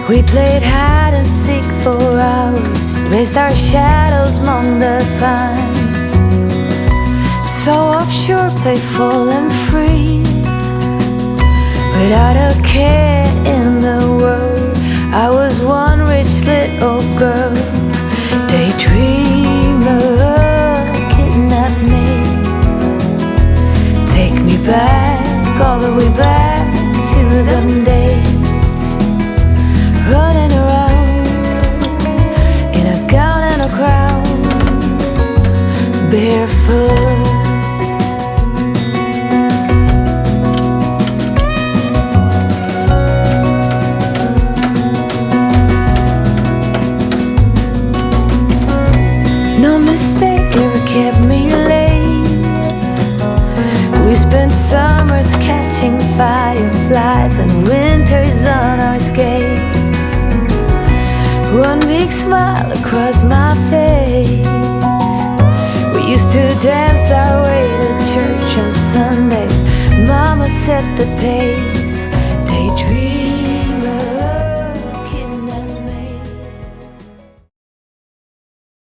We played hide and seek for hours, raced our shadows among the pines. So offshore, playful and free, without a care in the world. I was one rich little girl, daydreamer, kidnap me, take me back, all the way back to them days, running around in a gown and a crown, barefoot. No mistake never kept me late. We spent summers catching fireflies and winters on our skates. One big smile across my face. We used to dance our way to church on Sundays. Mama set the pace.